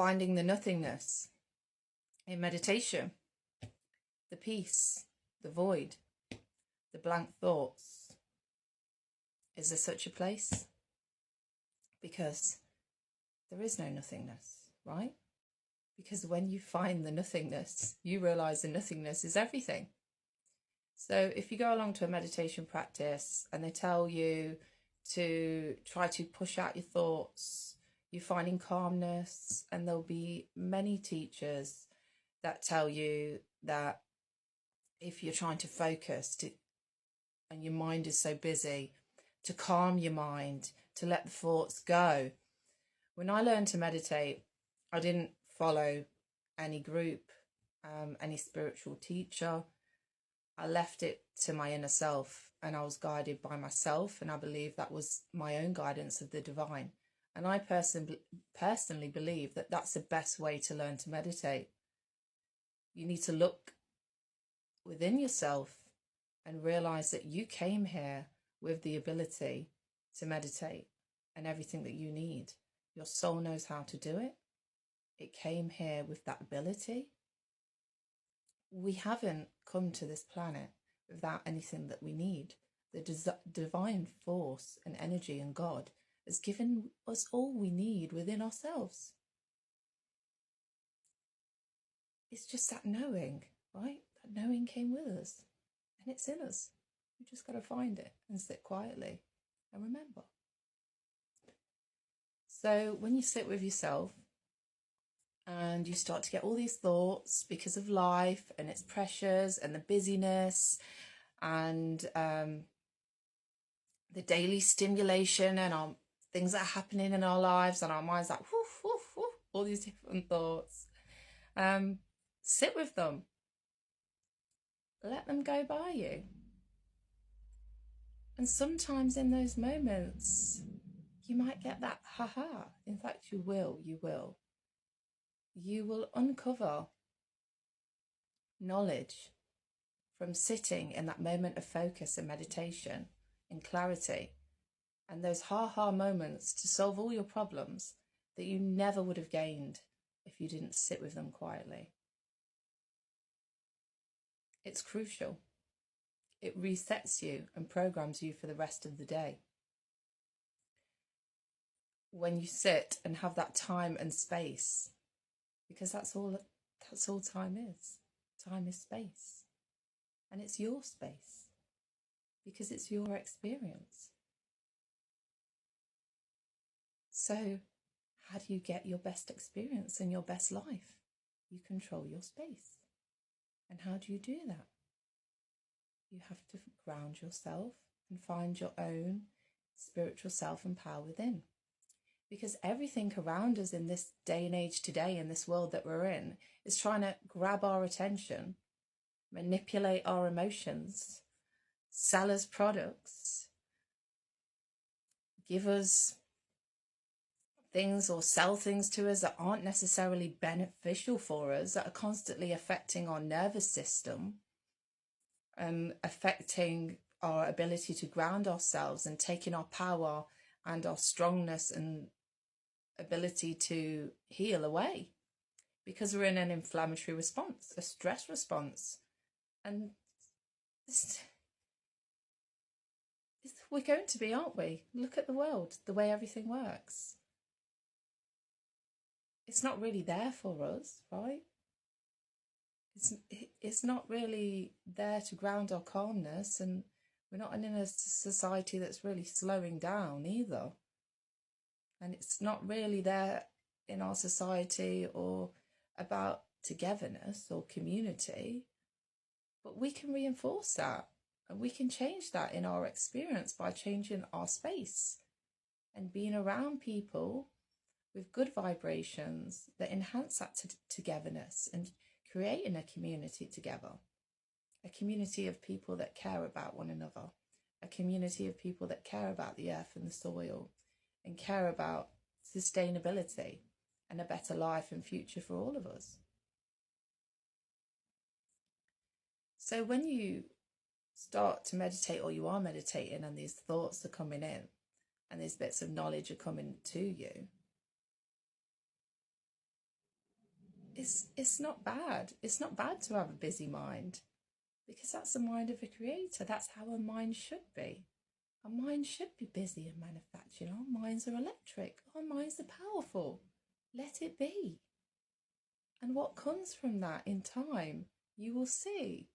finding the nothingness in meditation, the peace, the void, the blank thoughts. Is there such a place? Because there is no nothingness, right? Because when you find the nothingness, you realize the nothingness is everything. So if you go along to a meditation practice and they tell you to try to push out your thoughts, you're finding calmness, and there'll be many teachers that tell you that if you're trying to focus and your mind is so busy, to calm your mind, to let the thoughts go. When I learned to meditate, I didn't follow any group, any spiritual teacher. I left it to my inner self, and I was guided by myself, and I believe that was my own guidance of the divine. And I personally believe that that's the best way to learn to meditate. You need to look within yourself and realize that you came here with the ability to meditate and everything that you need. Your soul knows how to do it. It came here with that ability. We haven't come to this planet without anything that we need. The divine force and energy and God has given us all we need within ourselves. It's just that knowing, right? That knowing came with us and it's in us. We just got to find it and sit quietly and remember. So when you sit with yourself and you start to get all these thoughts because of life and its pressures and the busyness and the daily stimulation and our things that are happening in our lives, and our minds like woof, woof, woof, all these different thoughts, sit with them. Let them go by you. And sometimes in those moments, you might get that ha-ha. In fact, you will. You will uncover knowledge from sitting in that moment of focus and meditation, in clarity, and those ha-ha moments to solve all your problems that you never would have gained if you didn't sit with them quietly. It's crucial. It resets you and programs you for the rest of the day. When you sit and have that time and space, because that's all time is. Time is space. And it's your space because it's your experience. So how do you get your best experience and your best life? You control your space. And how do you do that? You have to ground yourself and find your own spiritual self and power within. Because everything around us in this day and age today, in this world that we're in, is trying to grab our attention, manipulate our emotions, sell us products, give us things or sell things to us that aren't necessarily beneficial for us, that are constantly affecting our nervous system, affecting our ability to ground ourselves and taking our power and our strongness and ability to heal away, because we're in an inflammatory response, a stress response. And we're going to be, aren't we? Look at the world, the way everything works. It's not really there for us, right? It's not really there to ground our calmness, and we're not in a society that's really slowing down either. And it's not really there in our society or about togetherness or community, but we can reinforce that and we can change that in our experience by changing our space and being around people with good vibrations that enhance that togetherness and creating a community together, a community of people that care about one another, a community of people that care about the earth and the soil and care about sustainability and a better life and future for all of us. So when you start to meditate, or you are meditating, and these thoughts are coming in and these bits of knowledge are coming to you, it's not bad. It's not bad to have a busy mind, because that's the mind of a creator. That's how a mind should be. Our mind should be busy and manufacturing. Our minds are electric. Our minds are powerful. Let it be. And what comes from that in time, you will see.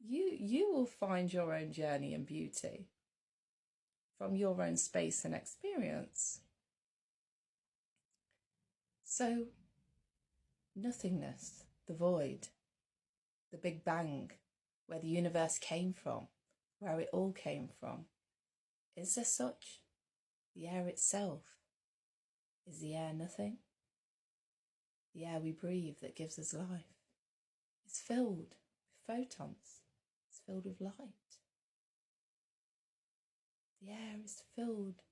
You will find your own journey and beauty from your own space and experience. So, nothingness, the void, the Big Bang, where the universe came from, where it all came from. Is there such? The air itself. Is the air nothing? The air we breathe that gives us life is filled with photons. It's filled with light. The air is filled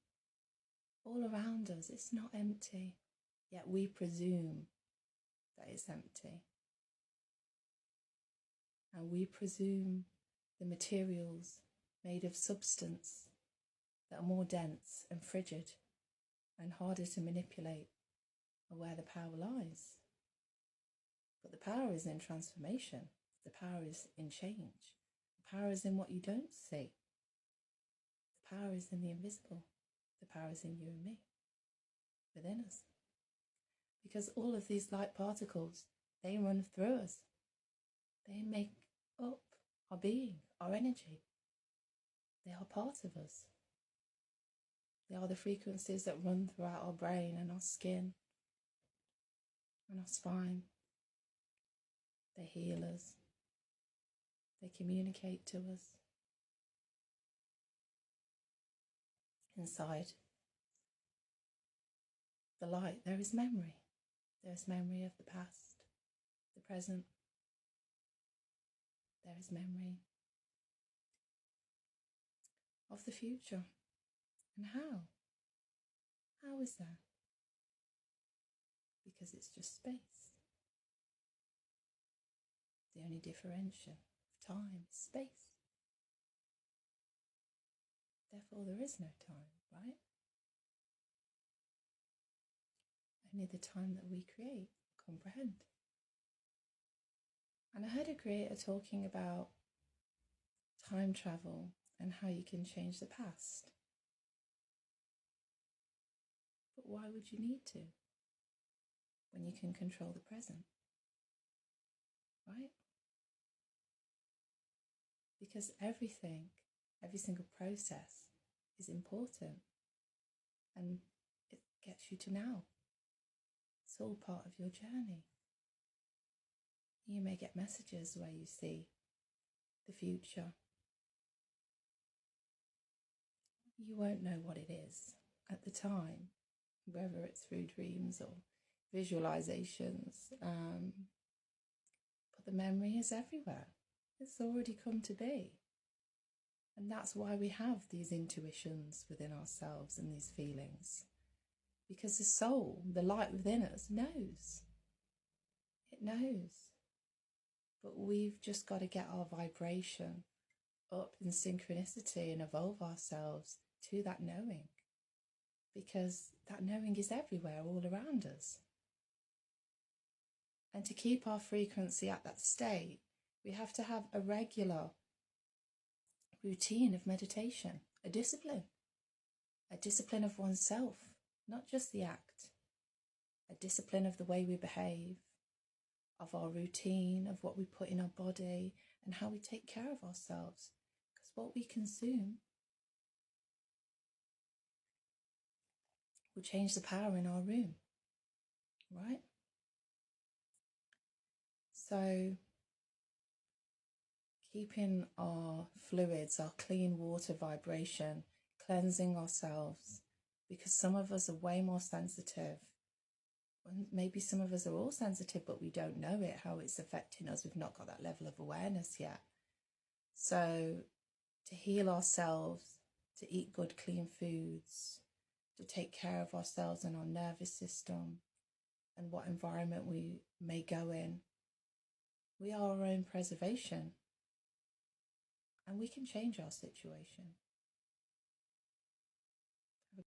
all around us. It's not empty, yet we presume that it's empty. And we presume the materials made of substance that are more dense and frigid and harder to manipulate are where the power lies. But the power is in transformation. The power is in change. The power is in what you don't see. The power is in the invisible. The power is in you and me, within us. Because all of these light particles, they run through us. They make up our being, our energy. They are part of us. They are the frequencies that run throughout our brain and our skin and our spine. They heal us. They communicate to us. Inside the light, there is memory. There is memory of the past, the present. There is memory of the future. And how? How is that? Because it's just space. The only differentiation of time is space. Therefore, there is no time, right? Only the time that we create, comprehend. And I heard a creator talking about time travel and how you can change the past. But why would you need to when you can control the present? Right? Because everything, every single process is important, and it gets you to now. It's all part of your journey. You may get messages where you see the future. You won't know what it is at the time, whether it's through dreams or visualizations. But the memory is everywhere. It's already come to be. And that's why we have these intuitions within ourselves and these feelings. Because the soul, the light within us, knows. It knows. But we've just got to get our vibration up in synchronicity and evolve ourselves to that knowing. Because that knowing is everywhere, all around us. And to keep our frequency at that state, we have to have a regular routine of meditation, a discipline of oneself, not just the act, a discipline of the way we behave, of our routine, of what we put in our body, and how we take care of ourselves. Because what we consume will change the power in our room, right? So keeping our fluids, our clean water vibration, cleansing ourselves, because some of us are way more sensitive. Maybe some of us are all sensitive, but we don't know it, how it's affecting us. We've not got that level of awareness yet. So to heal ourselves, to eat good, clean foods, to take care of ourselves and our nervous system and what environment we may go in. We are our own preservation, and we can change our situation.